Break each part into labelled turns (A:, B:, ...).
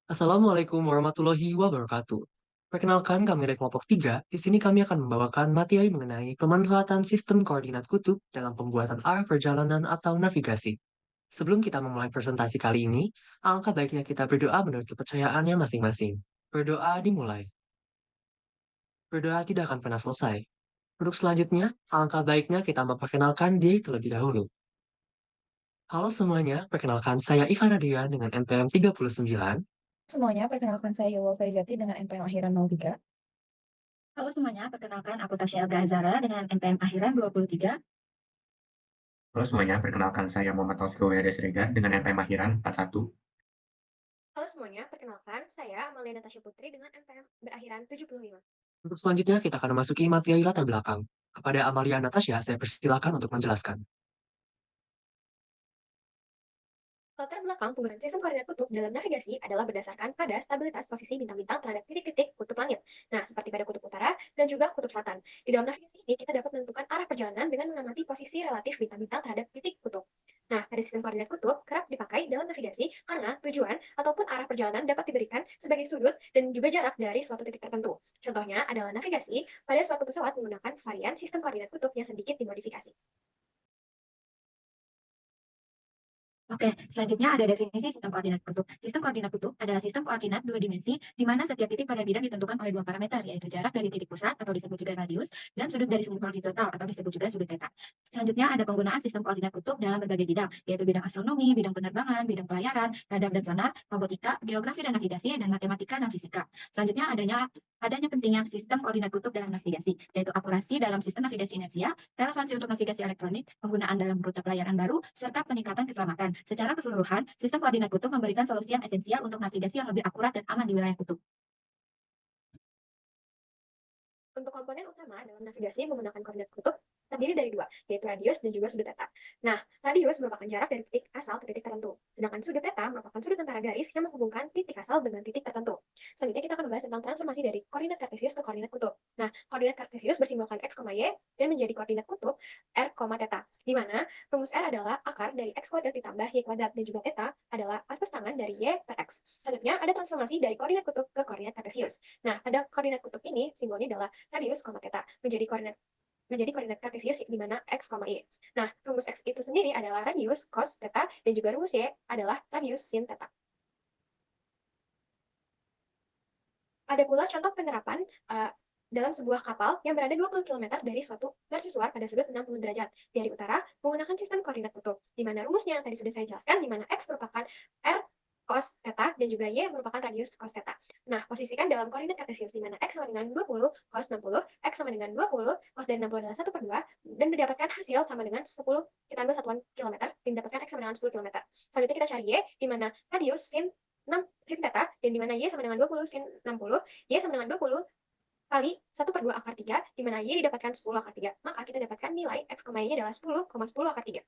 A: Assalamualaikum warahmatullahi wabarakatuh. Perkenalkan kami dari kelompok 3. Di sini kami akan membawakan materi mengenai pemanfaatan sistem koordinat kutub dalam pembuatan arah perjalanan atau navigasi. Sebelum kita memulai presentasi kali ini, alangkah baiknya kita berdoa menurut kepercayaannya masing-masing. Berdoa dimulai. Berdoa tidak akan pernah selesai. Untuk selanjutnya, alangkah baiknya kita memperkenalkan diri terlebih dahulu. Halo semuanya, perkenalkan saya Ivan Radian dengan NPM 39.
B: Semuanya, perkenalkan saya Yowa Faizati dengan NPM akhiran 03.
C: Halo semuanya, perkenalkan aku Tasya Elga Azara dengan NPM akhiran 23.
D: Halo semuanya, perkenalkan saya Muhammad Taufik Wirya Siregar dengan NPM akhiran 41.
E: Halo semuanya, perkenalkan saya Amalia Natasha Putri dengan MPM berakhiran 75.
A: Untuk selanjutnya, kita akan memasuki materi latar belakang. Kepada Amalia Natasha, saya persilakan untuk menjelaskan.
E: Latar belakang penggunaan sistem koordinat kutub dalam navigasi adalah berdasarkan pada stabilitas posisi bintang-bintang terhadap titik-titik kutub langit. Nah, seperti pada kutub utara dan juga kutub selatan. Di dalam navigasi ini, kita dapat menentukan arah perjalanan dengan mengamati posisi relatif bintang-bintang terhadap titik kutub. Nah, pada sistem koordinat kutub kerap dipakai dalam navigasi karena tujuan ataupun arah perjalanan dapat diberikan sebagai sudut dan juga jarak dari suatu titik tertentu. Contohnya adalah navigasi pada suatu pesawat menggunakan varian sistem koordinat kutub yang sedikit dimodifikasi.
C: Oke, selanjutnya ada definisi sistem koordinat kutub. Sistem koordinat kutub adalah sistem koordinat dua dimensi di mana setiap titik pada bidang ditentukan oleh dua parameter, yaitu jarak dari titik pusat atau disebut juga radius dan sudut dari sudut horizontal atau disebut juga sudut theta. Selanjutnya ada penggunaan sistem koordinat kutub dalam berbagai bidang, yaitu bidang astronomi, bidang penerbangan, bidang pelayaran, radar dan sonar, robotika, geografi dan navigasi, dan matematika dan fisika. Selanjutnya adanya pentingnya sistem koordinat kutub dalam navigasi, yaitu akurasi dalam sistem navigasi inersia, relevansi untuk navigasi elektronik, penggunaan dalam rute pelayaran baru, serta peningkatan keselamatan. Secara keseluruhan, sistem koordinat kutub memberikan solusi yang esensial untuk navigasi yang lebih akurat dan aman di wilayah kutub.
E: Untuk komponen utama dalam navigasi menggunakan koordinat kutub terdiri dari dua, yaitu radius dan juga sudut theta. Nah, radius merupakan jarak dari titik asal ke titik tertentu, sedangkan sudut theta merupakan sudut antara garis yang menghubungkan titik asal dengan titik tertentu. Selanjutnya kita akan membahas tentang transformasi dari koordinat kartesius ke koordinat kutub. Nah, koordinat kartesius bersimbolkan x, y dan menjadi koordinat kutub r, theta, di mana rumus r adalah akar dari x kuadrat ditambah y kuadrat dan juga theta adalah atas tangan dari y per x. Selanjutnya ada transformasi dari koordinat kutub ke koordinat kartesius. Nah, pada koordinat kutub ini simbolnya adalah radius, theta menjadi koordinat kartesius di mana x, y. Nah, rumus x itu sendiri adalah radius cos theta dan juga rumus y adalah radius sin theta. Ada pula contoh penerapan dalam sebuah kapal yang berada 20 km dari suatu mercusuar pada sudut 60 derajat dari utara menggunakan sistem koordinat kutub, di mana rumusnya yang tadi sudah saya jelaskan, di mana x merupakan r cos theta dan juga y merupakan radius cos theta. Nah, posisikan dalam koordinat kartesius di mana x sama dengan 20 cos 60, x sama dengan 20, cos dari 60 adalah 1/2, dan mendapatkan hasil sama dengan 10, kita ambil satuan kilometer, dan mendapatkan x sama dengan 10 km. Selanjutnya kita cari y, di mana radius sin 6 sin theta, dan di mana y sama dengan 20 sin 60, y sama dengan 20 kali 1/2 akar 3, di mana y didapatkan 10 akar 3. Maka kita dapatkan nilai x, y adalah 10,10 akar 3.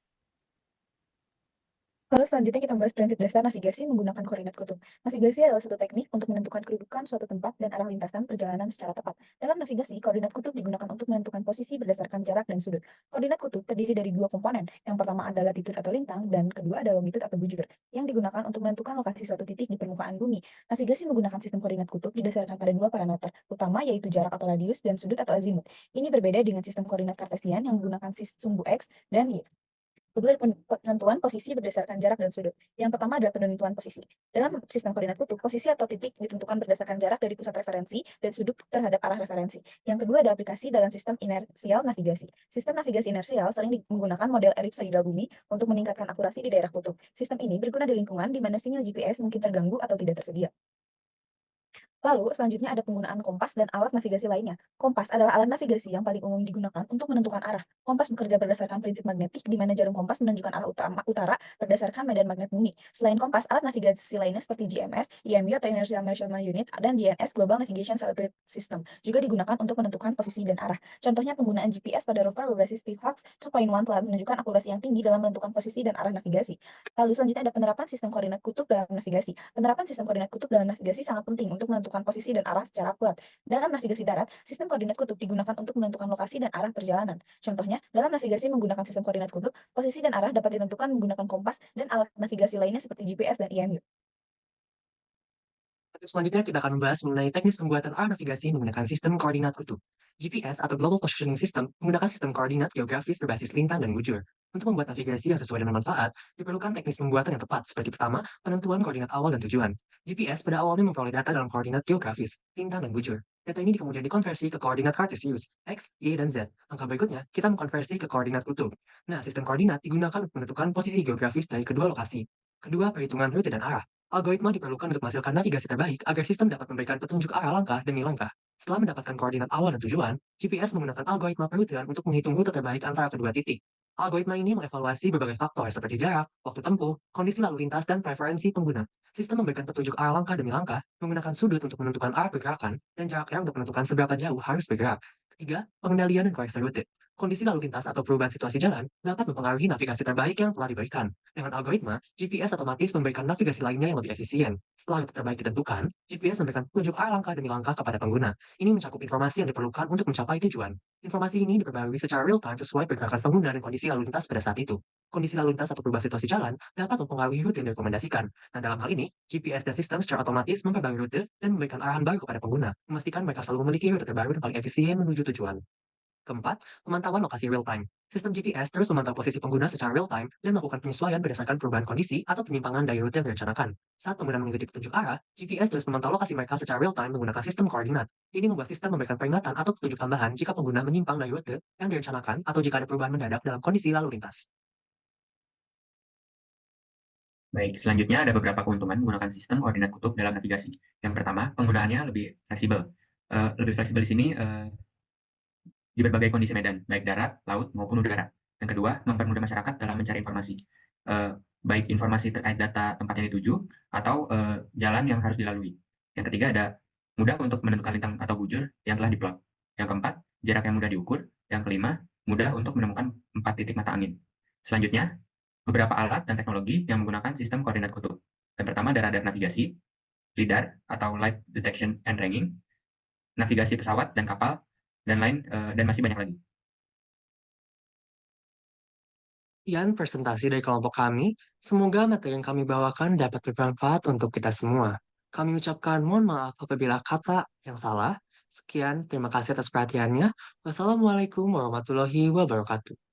B: Lalu selanjutnya kita membahas prinsip dasar navigasi menggunakan koordinat kutub. Navigasi adalah suatu teknik untuk menentukan kedudukan suatu tempat dan arah lintasan perjalanan secara tepat. Dalam navigasi, koordinat kutub digunakan untuk menentukan posisi berdasarkan jarak dan sudut. Koordinat kutub terdiri dari dua komponen. Yang pertama adalah latitude atau lintang, dan kedua adalah longitude atau bujur, yang digunakan untuk menentukan lokasi suatu titik di permukaan bumi. Navigasi menggunakan sistem koordinat kutub didasarkan pada dua parameter utama, yaitu jarak atau radius dan sudut atau azimut. Ini berbeda dengan sistem koordinat kartesian yang menggunakan sumbu x dan y. Kedua, penentuan posisi berdasarkan jarak dan sudut. Yang pertama adalah penentuan posisi. Dalam sistem koordinat kutub, posisi atau titik ditentukan berdasarkan jarak dari pusat referensi dan sudut terhadap arah referensi. Yang kedua ada aplikasi dalam sistem inersial navigasi. Sistem navigasi inersial sering menggunakan model elipsoidal bumi untuk meningkatkan akurasi di daerah kutub. Sistem ini berguna di lingkungan di mana sinyal GPS mungkin terganggu atau tidak tersedia. Lalu, selanjutnya ada penggunaan kompas dan alat navigasi lainnya. Kompas adalah alat navigasi yang paling umum digunakan untuk menentukan arah. Kompas bekerja berdasarkan prinsip magnetik, di mana jarum kompas menunjukkan arah utara berdasarkan medan magnet bumi. Selain kompas, alat navigasi lainnya seperti GMS, IMU atau Inertial Measurement Unit, dan GNS Global Navigation Satellite System juga digunakan untuk menentukan posisi dan arah. Contohnya penggunaan GPS pada rover berbasis Peacock 2.1 telah menunjukkan akurasi yang tinggi dalam menentukan posisi dan arah navigasi. Lalu selanjutnya ada penerapan sistem koordinat kutub dalam navigasi. Penerapan sistem koordinat kutub dalam navigasi sangat penting untuk menentukan posisi dan arah secara akurat. Dalam navigasi darat, sistem koordinat kutub digunakan untuk menentukan lokasi dan arah perjalanan. Contohnya, dalam navigasi menggunakan sistem koordinat kutub, posisi dan arah dapat ditentukan menggunakan kompas dan alat navigasi lainnya seperti GPS dan IMU.
A: Untuk selanjutnya kita akan membahas mengenai teknis pembuatan arah navigasi menggunakan sistem koordinat kutub. GPS atau Global Positioning System menggunakan sistem koordinat geografis berbasis lintang dan bujur. Untuk membuat navigasi yang sesuai dengan manfaat, diperlukan teknis pembuatan yang tepat seperti pertama, penentuan koordinat awal dan tujuan. GPS pada awalnya memperoleh data dalam koordinat geografis, lintang dan bujur. Data ini kemudian dikonversi ke koordinat Cartesius, X, Y, dan Z. Langkah berikutnya, kita mengkonversi ke koordinat kutub. Nah, sistem koordinat digunakan untuk menentukan posisi geografis dari kedua lokasi. Kedua, perhitungan rute dan arah. Algoritma diperlukan untuk menghasilkan navigasi terbaik agar sistem dapat memberikan petunjuk arah langkah demi langkah. Setelah mendapatkan koordinat awal dan tujuan, GPS menggunakan algoritma perrutian untuk menghitung rute terbaik antara kedua titik. Algoritma ini mengevaluasi berbagai faktor seperti jarak, waktu tempuh, kondisi lalu lintas, dan preferensi pengguna. Sistem memberikan petunjuk arah langkah demi langkah, menggunakan sudut untuk menentukan arah pergerakan, dan jarak R untuk menentukan seberapa jauh harus bergerak. Ketiga, pengendalian dan koreksi rute. Kondisi lalu lintas atau perubahan situasi jalan dapat mempengaruhi navigasi terbaik yang telah diberikan. Dengan algoritma, GPS otomatis memberikan navigasi lainnya yang lebih efisien. Setelah rute terbaik ditentukan, GPS memberikan petunjuk arah langkah demi langkah kepada pengguna. Ini mencakup informasi yang diperlukan untuk mencapai tujuan. Informasi ini diperbarui secara real-time sesuai pergerakan pengguna dan kondisi lalu lintas pada saat itu. Kondisi lalu lintas atau perubahan situasi jalan dapat mempengaruhi rute yang direkomendasikan. Nah, dalam hal ini, GPS dan sistem secara otomatis memperbarui rute dan memberikan arahan baru kepada pengguna, memastikan mereka selalu memiliki rute terbaru dan paling efisien menuju tujuan. Keempat, pemantauan lokasi real-time. Sistem GPS terus memantau posisi pengguna secara real-time dan melakukan penyesuaian berdasarkan perubahan kondisi atau penyimpangan dari rute yang direncanakan. Saat pengguna mengikuti petunjuk arah, GPS terus memantau lokasi mereka secara real-time menggunakan sistem koordinat. Ini membuat sistem memberikan peringatan atau petunjuk tambahan jika pengguna menyimpang dari rute yang direncanakan atau jika ada perubahan mendadak dalam kondisi lalu lintas.
D: Baik, selanjutnya ada beberapa keuntungan menggunakan sistem koordinat kutub dalam navigasi. Yang pertama, penggunaannya lebih fleksibel. Lebih fleksibel di sini di berbagai kondisi medan, baik darat, laut, maupun udara. Yang kedua, mempermudah masyarakat dalam mencari informasi, baik informasi terkait data tempat yang dituju atau jalan yang harus dilalui. Yang ketiga, ada mudah untuk menentukan lintang atau bujur yang telah diplot. Yang keempat, jarak yang mudah diukur. Yang kelima, mudah untuk menemukan 4 titik mata angin. Selanjutnya, beberapa alat dan teknologi yang menggunakan sistem koordinat kutub. Yang pertama ada radar navigasi, LIDAR atau Light Detection and Ranging, navigasi pesawat dan kapal, dan lain dan masih banyak lagi.
A: Sekian presentasi dari kelompok kami. Semoga materi yang kami bawakan dapat bermanfaat untuk kita semua. Kami ucapkan mohon maaf apabila kata yang salah. Sekian, terima kasih atas perhatiannya. Wassalamualaikum warahmatullahi wabarakatuh.